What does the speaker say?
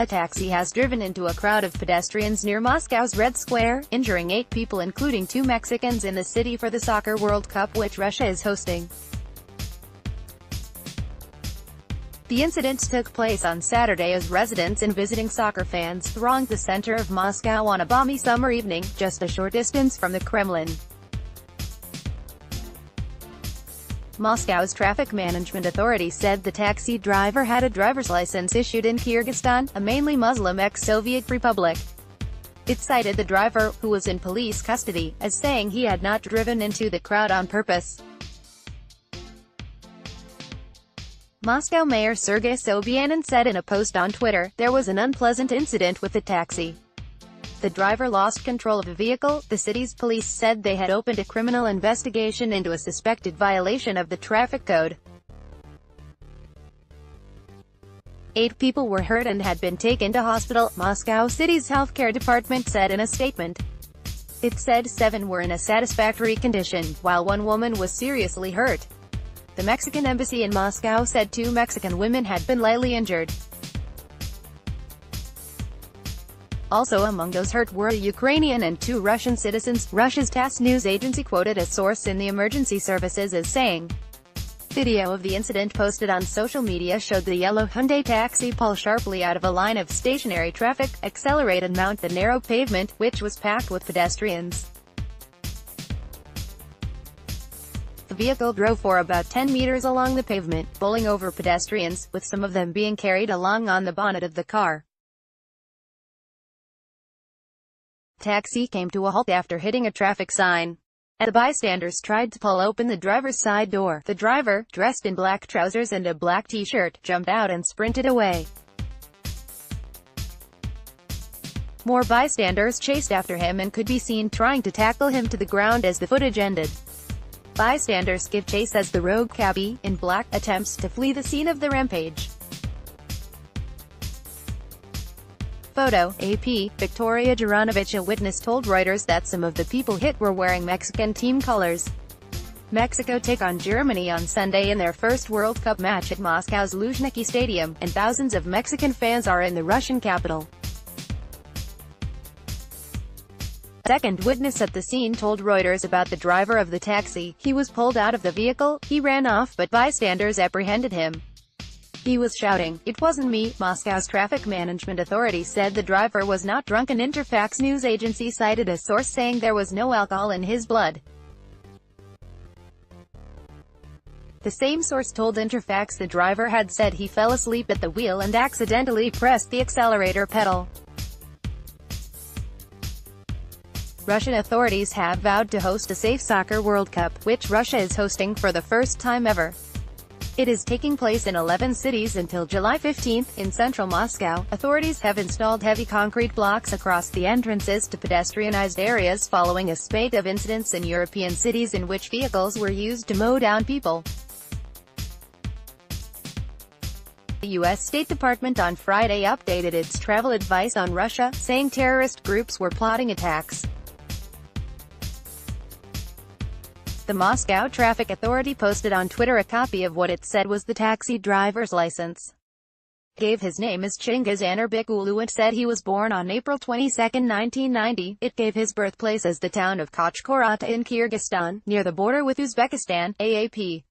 A taxi has driven into a crowd of pedestrians near Moscow's Red Square, injuring 8 people including 2 Mexicans in the city for the Soccer World Cup which Russia is hosting. The incident took place on Saturday as residents and visiting soccer fans thronged the center of Moscow on a balmy summer evening, just a short distance from the Kremlin. Moscow's Traffic Management Authority said the taxi driver had a driver's license issued in Kyrgyzstan, a mainly Muslim ex-Soviet republic. It cited the driver, who was in police custody, as saying he had not driven into the crowd on purpose. Moscow Mayor Sergei Sobyanin said in a post on Twitter, there was an unpleasant incident with the taxi. The driver lost control of the vehicle. The city's police said they had opened a criminal investigation into a suspected violation of the traffic code. 8 people were hurt and had been taken to hospital, Moscow City's healthcare department said in a statement. It said 7 were in a satisfactory condition, while 1 woman was seriously hurt. The Mexican embassy in Moscow said 2 Mexican women had been lightly injured. Also among those hurt were a Ukrainian and 2 Russian citizens, Russia's TASS news agency quoted a source in the emergency services as saying. Video of the incident posted on social media showed the yellow Hyundai taxi pull sharply out of a line of stationary traffic, accelerate and mount the narrow pavement, which was packed with pedestrians. The vehicle drove for about 10 meters along the pavement, bowling over pedestrians, with some of them being carried along on the bonnet of the car. The taxi came to a halt after hitting a traffic sign. As the bystanders tried to pull open the driver's side door, the driver, dressed in black trousers and a black t-shirt, jumped out and sprinted away. More bystanders chased after him and could be seen trying to tackle him to the ground as the footage ended. Bystanders give chase as the rogue cabbie, in black, attempts to flee the scene of the rampage. Photo, AP, Victoria Juranovic. A witness told Reuters that some of the people hit were wearing Mexican team colors. Mexico take on Germany on Sunday in their first World Cup match at Moscow's Luzhniki Stadium, and thousands of Mexican fans are in the Russian capital. A second witness at the scene told Reuters about the driver of the taxi. He was pulled out of the vehicle, he ran off, but bystanders apprehended him. He was shouting, "It wasn't me." Moscow's Traffic Management Authority said the driver was not drunk. An Interfax news agency cited a source saying there was no alcohol in his blood. The same source told Interfax the driver had said he fell asleep at the wheel and accidentally pressed the accelerator pedal. Russian authorities have vowed to host a safe soccer World Cup, which Russia is hosting for the first time ever. It is taking place in 11 cities until July 15. In central Moscow, authorities have installed heavy concrete blocks across the entrances to pedestrianized areas following a spate of incidents in European cities in which vehicles were used to mow down people. The U.S. State Department on Friday updated its travel advice on Russia, saying terrorist groups were plotting attacks. The Moscow Traffic Authority posted on Twitter a copy of what it said was the taxi driver's license. It gave his name as Chingiz Anarbekulu and said he was born on April 22, 1990. It gave his birthplace as the town of Kochkorata in Kyrgyzstan, near the border with Uzbekistan, AAP.